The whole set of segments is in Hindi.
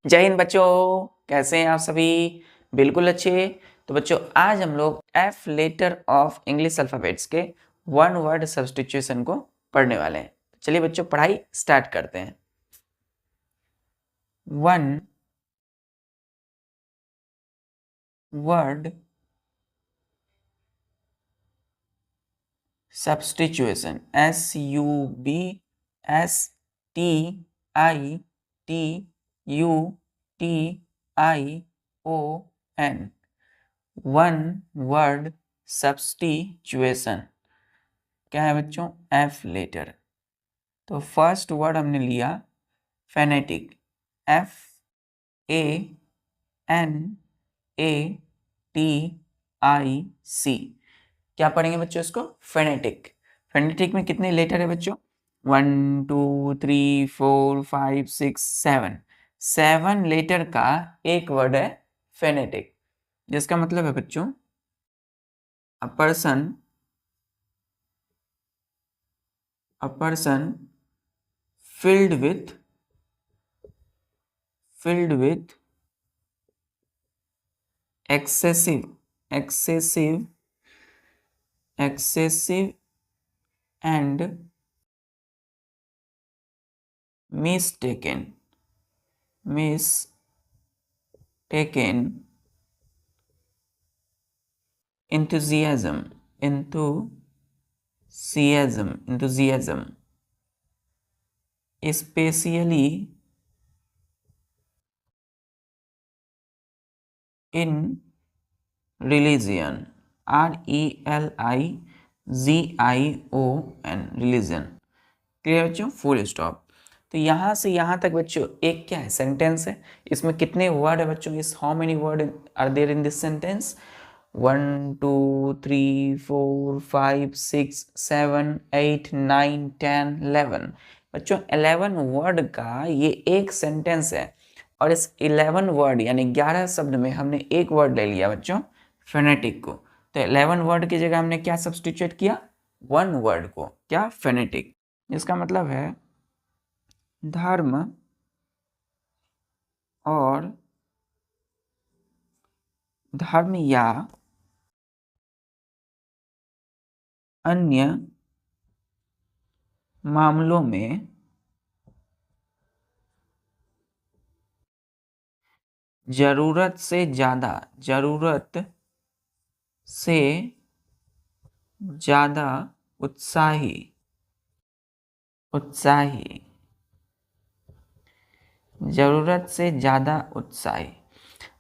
जय हिंद बच्चों, कैसे हैं आप सभी? बिल्कुल अच्छे। तो बच्चों आज हम लोग F letter of English alphabets के वन वर्ड सब्स्टिट्यूशन को पढ़ने वाले हैं। चलिए बच्चों पढ़ाई स्टार्ट करते हैं। One word substitution SUBSTITUTION one word substitution क्या है बच्चों? F letter. तो फर्स्ट वर्ड हमने लिया फेनेटिक, FANATIC। क्या पढ़ेंगे बच्चों इसको? फेनेटिक। फेनेटिक में कितने लेटर है बच्चों? 1 2 3 4 5 6 7 7 लेटर का एक वर्ड है फेनेटिक, जिसका मतलब है बच्चों a person filled with excessive and mistaken enthusiasm especially in religion, RELIGION, religion. Clear बच्चों? Full stop. तो यहाँ से यहाँ तक बच्चों एक क्या है? सेंटेंस है। इसमें कितने वर्ड है बच्चों? इस how many word are there in this sentence? 1 2 3 4 5 6 7 8 9 10 11 बच्चों 11 वर्ड का ये एक सेंटेंस है। और इस 11 वर्ड यानी 11 शब्द में हमने एक वर्ड ले लिया बच्चों फेनेटिक को। तो 11 वर्ड की जगह हमने क्या सब्स्टिट्यूट किया? वन वर्ड को। क्या? फेनेटिक। इसका मतलब है धर्म और धर्म या अन्य मामलों में जरूरत से ज्यादा उत्साही जरूरत से ज्यादा उत्साही।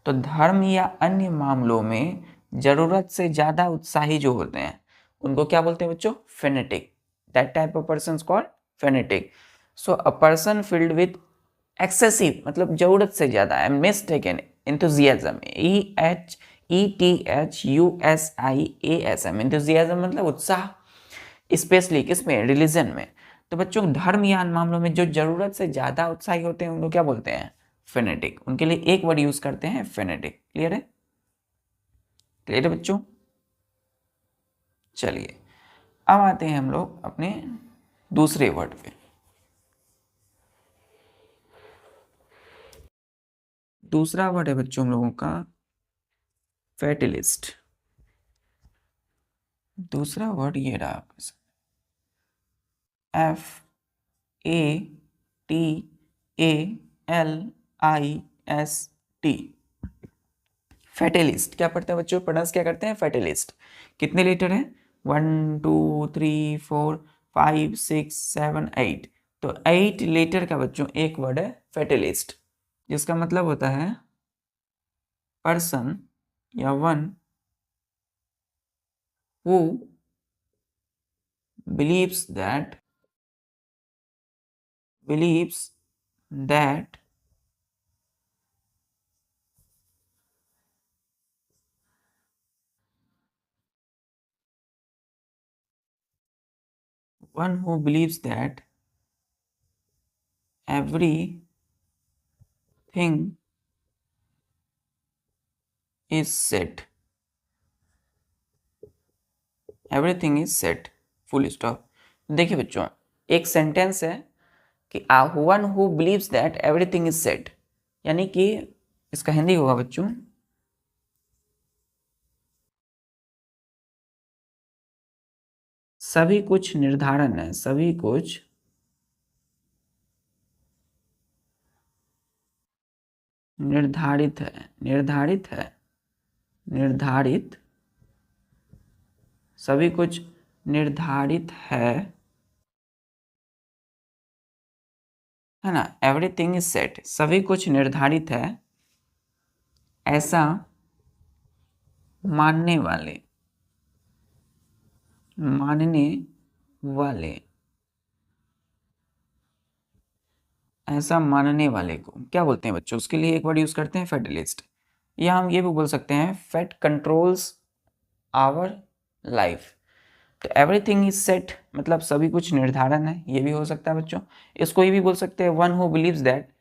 तो धर्म या अन्य मामलों में जरूरत से ज्यादा उत्साही जो होते हैं उनको क्या बोलते हैं बच्चों? Phonetic. That type of person called phonetic. So a person filled with excessive मतलब जरूरत से ज्यादा and mistaken enthusiasm, ENTHUSIASM, enthusiasm मतलब उत्साह। स्पेशली किसमें? रिलीजन में। तो बच्चों धर्म या अन्य मामलों में जो जरूरत से ज्यादा उत्साही होते हैं उनको क्या बोलते हैं? फेनेटिक। उनके लिए एक वर्ड यूज करते हैं फेनेटिक। क्लियर है? क्लियर है बच्चों? चलिए अब आते हैं हम लोग अपने दूसरे वर्ड पे। दूसरा वर्ड है बच्चों हम लोगों का फैटलिस्ट। दूसरा वर्ड ये रहा FATALIST। फैटलिस्ट क्या पढ़ते हैं बच्चों? प्रोनाउंस क्या करते हैं? फैटलिस्ट। कितने लेटर हैं? 1 2 3 4 5 6 7 8। तो 8 लेटर का बच्चों एक वर्ड है फैटलिस्ट, जिसका मतलब होता है पर्सन या one who believes that everything is set, full stop. देखिए बच्चों एक सेंटेंस है कि one who believes that everything is set, यानी कि इसका हिंदी होगा बच्चों सभी कुछ निर्धारण है, सभी कुछ निर्धारित है, निर्धारित है, निर्धारित, सभी कुछ निर्धारित है ना, एवरीथिंग इज सेट, सभी कुछ निर्धारित है, ऐसा मानने वाले, मानने वाले, ऐसा मानने वाले को क्या बोलते हैं बच्चों? उसके लिए एक वर्ड यूज करते हैं फेटलिस्ट, या हम ये भी बोल सकते हैं फेट कंट्रोल्स आवर लाइफ। तो एवरीथिंग इज सेट मतलब सभी कुछ निर्धारण है, ये भी हो सकता है बच्चों। इसको ये भी बोल सकते हैं one who believes that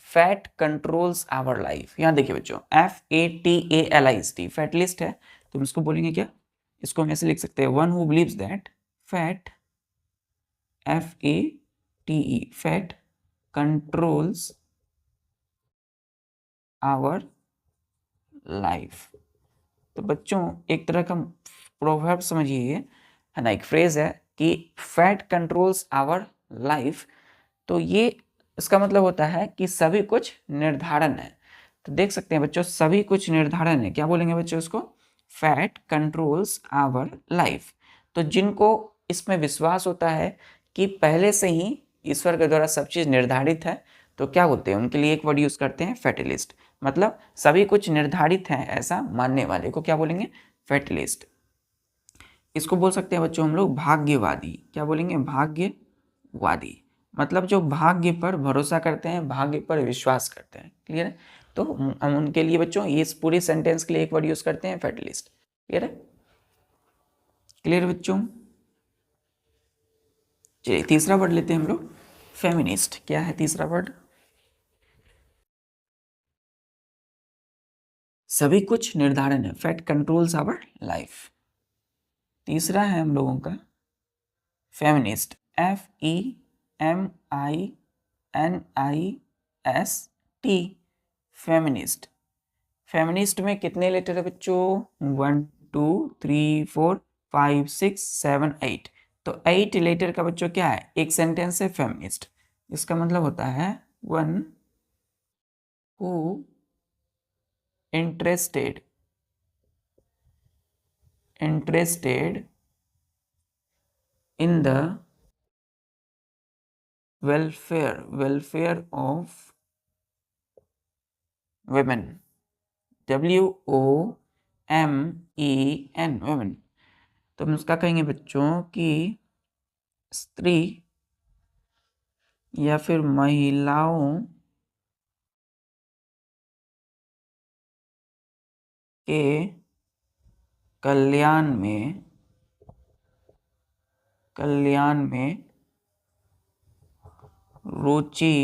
fate controls our life. यहाँ देखिए बच्चों FATALIST फैट लिस्ट है, तो हम इसको बोलेंगे क्या? इसको हम ऐसे लिख सकते हैं one who believes that fate FATE fate controls our life. तो बच्चों एक तरह का प्रोवर्ब समझिए, है ना, एक फ्रेज है कि फैट कंट्रोल्स आवर लाइफ। तो ये इसका मतलब होता है कि सभी कुछ निर्धारण है। तो देख सकते हैं बच्चों सभी कुछ निर्धारण है, क्या बोलेंगे बच्चों इसको? Fate controls our life. तो जिनको इसमें विश्वास होता है कि पहले से ही ईश्वर के द्वारा सब चीज निर्धारित है, तो क्या बोलते हैं उनके लिए एक वर्ड यूज करते हैं फैटलिस्ट। मतलब सभी कुछ निर्धारित है ऐसा मानने वाले को क्या बोलेंगे? फैटलिस्ट। इसको बोल सकते हैं बच्चों हम लोग भाग्यवादी। क्या बोलेंगे? भाग्यवादी। मतलब जो भाग्य पर भरोसा करते हैं, भाग्य पर विश्वास करते हैं। क्लियर है? तो हम उनके लिए बच्चों ये इस पूरी सेंटेंस के लिए एक वर्ड यूज करते हैं फैटलिस्ट। क्लियर है? क्लियर बच्चों? चलिए तीसरा वर्ड लेते हैं हम लोग फेमिनिस्ट। क्या है तीसरा वर्ड? सभी कुछ निर्धारण है, फैट कंट्रोल्स आवर लाइफ। तीसरा है हम लोगों का फेमिनिस्ट, FEMINIST, फेमिनिस्ट। फेमिनिस्ट में कितने लेटर है बच्चों? 1 2 3 4 5 6 7 8। तो 8 लेटर का बच्चों क्या है? एक सेंटेंस है फेमिनिस्ट। इसका मतलब होता है one who interested in the welfare of women, WOMEN, women। तो हम उसका कहेंगे बच्चों कि स्त्री या फिर महिलाओं के कल्याण में रुचि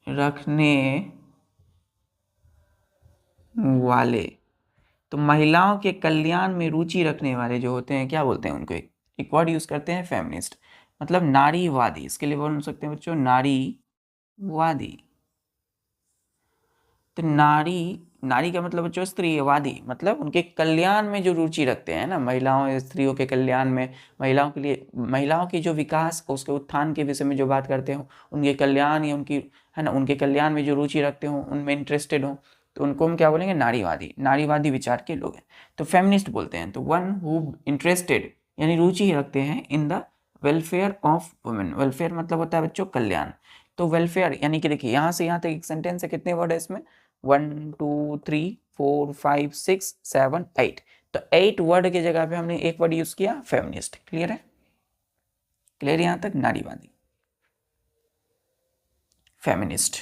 रखने वाले। तो महिलाओं के कल्याण में रुचि रखने वाले जो होते हैं क्या बोलते हैं उनको? एक वर्ड यूज करते हैं फेमिनिस्ट। मतलब नारीवादी। इसके लिए बोल सकते हैं बच्चों नारीवादी। तो नारी का मतलब बच्चों स्त्रीवादी, मतलब उनके कल्याण में जो रुचि रखते हैं ना, महिलाओं या स्त्रियों के कल्याण में, महिलाओं के लिए, महिलाओं की जो विकास उसके उत्थान के विषय में जो बात करते हो, उनके कल्याण या उनकी, है ना, उनके कल्याण में जो रुचि रखते हो, उनमें इंटरेस्टेड हो, तो उनको हम क्या बोलेंगे? नारीवादी। नारीवादी विचार के लोग हैं तो फेमिनिस्ट बोलते हैं। तो वन हु इंटरेस्टेड यानी रुचि रखते हैं in the welfare of women. Welfare मतलब होता है बच्चों कल्याण। तो वेलफेयर यानी कि देखिए यहाँ से यहाँ तक एक सेंटेंस है, कितने वर्ड है इसमें? 1 2 3 4 5 6 7 8। तो 8 वर्ड की जगह पे हमने एक वर्ड यूज किया फेमिनिस्ट। क्लियर है? क्लियर यहां तक? नारीवादी, फेमिनिस्ट।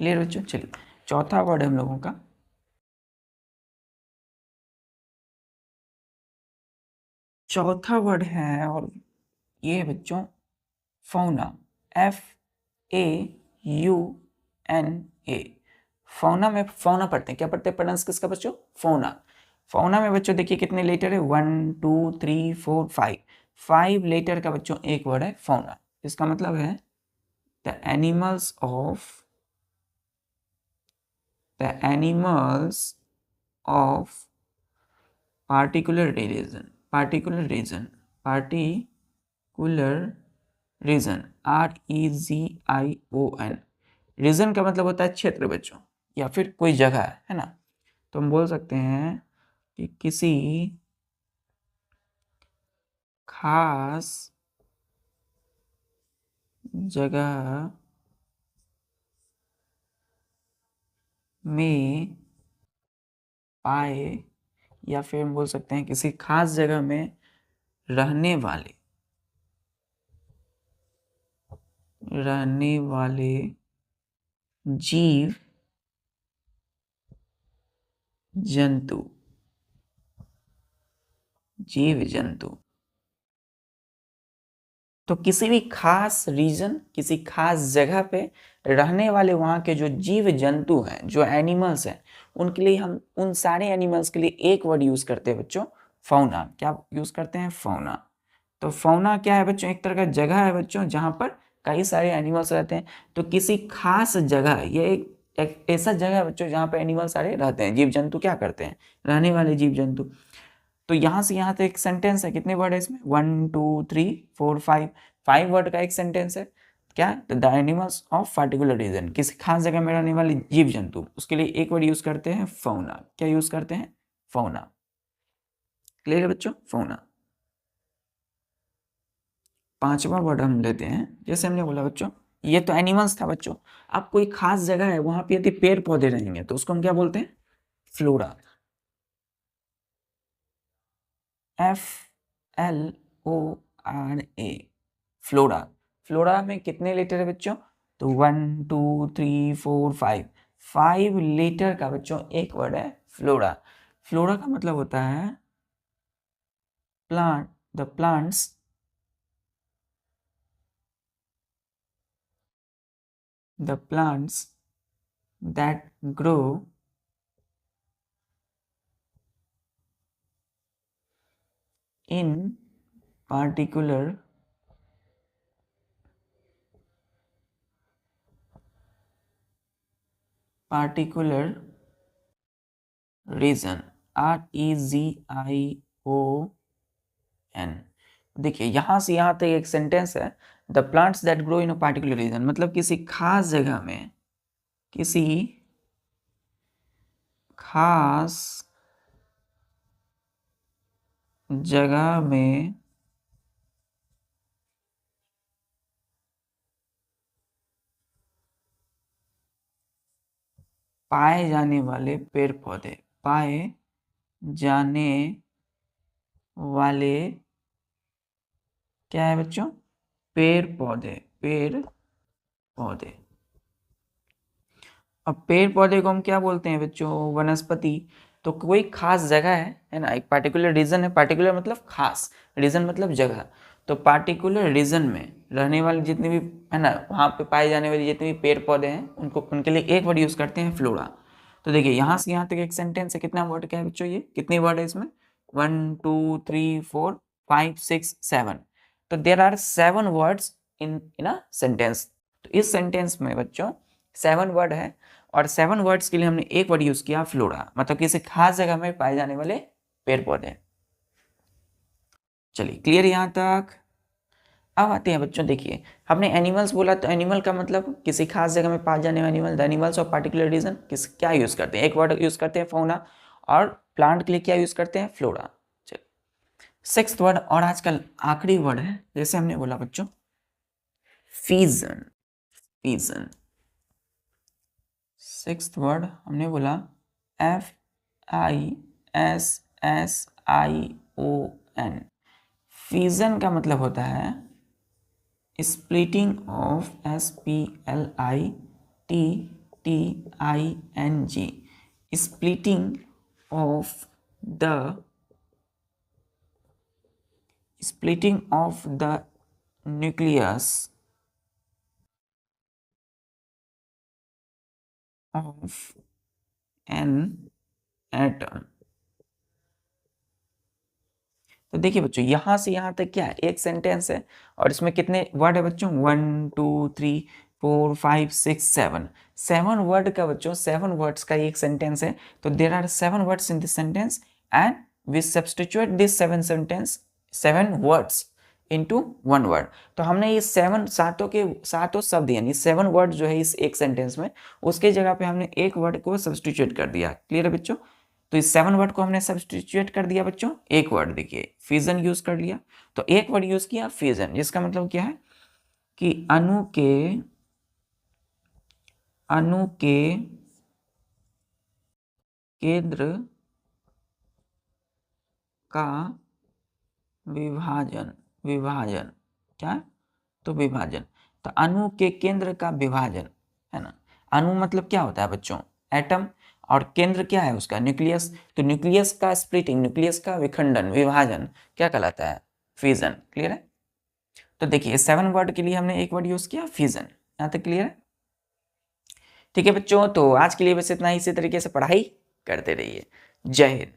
क्लियर बच्चों? चलिए चौथा वर्ड है हम लोगों का चौथा वर्ड है, और ये है बच्चों फौना। FAUNA। फौना में फौना पढ़ते हैं, क्या पढ़ते हैं? प्रोनाउंस किसका बच्चों? फौना। फौना में बच्चों देखिए कितने लेटर है? 1 2 3 4 5। 5 लेटर का बच्चों एक वर्ड है फौना। इसका मतलब है the animals of particular region region REGION। Region का मतलब होता है क्षेत्र बच्चों, या फिर कोई जगह है ना। तो हम बोल सकते हैं कि किसी खास जगह में पाए, या फिर हम बोल सकते हैं किसी खास जगह में रहने वाले जीव जंतु तो किसी भी खास रीजन, किसी खास जगह पे रहने वाले वहाँ के जो जीव जंतु हैं, जो एनिमल्स हैं, उनके लिए हम उन सारे एनिमल्स के लिए एक वर्ड यूज करते हैं बच्चों, फौना। क्या यूज करते हैं? फौना। तो फौना क्या है बच्चों? एक तरह का जगह है बच्चों जहाँ पर कई सारे एनिमल्स रहते हैं। तो किसी खास जगह, ये एक ऐसा जगह है बच्चों जहाँ पे एनिमल सारे रहते हैं, जीव जंतु क्या करते हैं? रहने वाले जीव जंतु। तो यहाँ से यहाँ तक एक सेंटेंस है। कितने वर्ड है इसमें? 1 2 3 4 5, 5 वर्ड का एक सेंटेंस है। क्या? The animals of particular region, किसी खास जगह में रहने वाले जीव जंतु, उसके लिए एक वर्ड यूज करते हैं, फौना। क्या यूज करते हैं? फौना। क्लियर है बच्चों? फौना। पांचवा वर्ड हम लेते हैं, जैसे हमने बोला बच्चों, ये तो एनिमल्स था बच्चों। अब कोई खास जगह है, वहां पे यदि पेड़ पौधे रहेंगे तो उसको हम क्या बोलते हैं? फ्लोरा। FLORA। फ्लोरा। फ्लोरा में कितने लेटर है बच्चों? तो 1 2 3 4 5, 5 लेटर का बच्चों एक वर्ड है फ्लोरा। फ्लोरा का मतलब होता है plant, the plants that grow in particular region, REGION। देखिए यहां से यहां तक एक सेंटेंस है, the plants that grow in a particular reason, मतलब किसी खास जगह में, किसी खास जगह में पाए जाने वाले पेड़ पौधे, पाए जाने वाले क्या है बच्चों? पेड़ पौधे। अब पेड़ पौधे को हम क्या बोलते हैं बच्चों? वनस्पति। तो कोई खास जगह है ना, एक पार्टिकुलर रीजन है। पार्टिकुलर मतलब खास, रीजन मतलब जगह। तो पार्टिकुलर रीजन में रहने वाले जितने भी है ना, वहाँ पे पाए जाने वाले जितने भी पेड़ पौधे हैं, उनको उनके लिए एक वर्ड यूज करते हैं, फ्लोरा। तो देखिए यहाँ से यहाँ तक एक सेंटेंस है। कितना वर्ड क्या है बच्चों? ये कितने वर्ड है इसमें? 1 2 3 4 5 6 7। तो there are 7 words in a sentence. तो इस सेंटेंस में बच्चों 7 वर्ड है, और 7 वर्ड्स के लिए हमने एक वर्ड यूज किया, फ्लोरा, मतलब किसी खास जगह में पाए जाने वाले पेड़ पौधे। चलिए क्लियर यहां तक? अब आते हैं बच्चों, देखिए हमने एनिमल्स बोला, तो एनिमल का मतलब किसी खास जगह में पाए जाने वाले animal, the animals of particular reason. क्या यूज करते हैं? एक वर्ड यूज करते हैं, फौना। और प्लांट के लिए क्या यूज करते हैं? फ्लोरा। चलिए सिक्स्थ वर्ड और आजकल आखिरी वर्ड है, जैसे हमने बोला बच्चों, फीजन। फीजन। सिक्स्थ वर्ड हमने बोला FISSION। फीजन का मतलब होता है splitting of, SPLITTING, splitting of the nucleus of an atom। तो देखिए बच्चों यहां से यहां तक क्या है? एक सेंटेंस है, और इसमें कितने वर्ड है बच्चों? 1 2 3 4 5 6 7 7 वर्ड का बच्चों 7 वर्ड्स का एक सेंटेंस है, तो there are 7 words in this sentence and we substitute this 7 words into 1 word. तो हमने ये 7 सातों शब्द यानी 7 वर्ड जो है इस एक सेंटेंस में, उसके जगह पे हमने एक वर्ड को सब्स्टिट्यूट कर दिया। क्लियर है बच्चों? तो इस 7 वर्ड को हमने सब्स्टिट्यूट कर दिया बच्चों एक वर्ड, देखिए फ्यूजन यूज कर लिया। तो एक वर्ड यूज किया फ्यूजन, जिसका मतलब क्या है कि अणु के केंद्र का विभाजन क्या? तो विभाजन। तो अणु के केंद्र का विभाजन है ना। अणु मतलब क्या होता है बच्चों? एटम, और केंद्र क्या है उसका? न्यूक्लियस। तो न्यूक्लियस का स्प्लिटिंग, न्यूक्लियस का विखंडन, विभाजन क्या कहलाता है? फ्यूजन। क्लियर है? तो देखिए 7 वर्ड के लिए हमने एक वर्ड यूज किया फ्यूजन। यहाँ तक क्लियर है? ठीक है बच्चों, तो आज के लिए बस इतना ही। इसी तरीके से पढ़ाई करते रहिए। जय हिंद।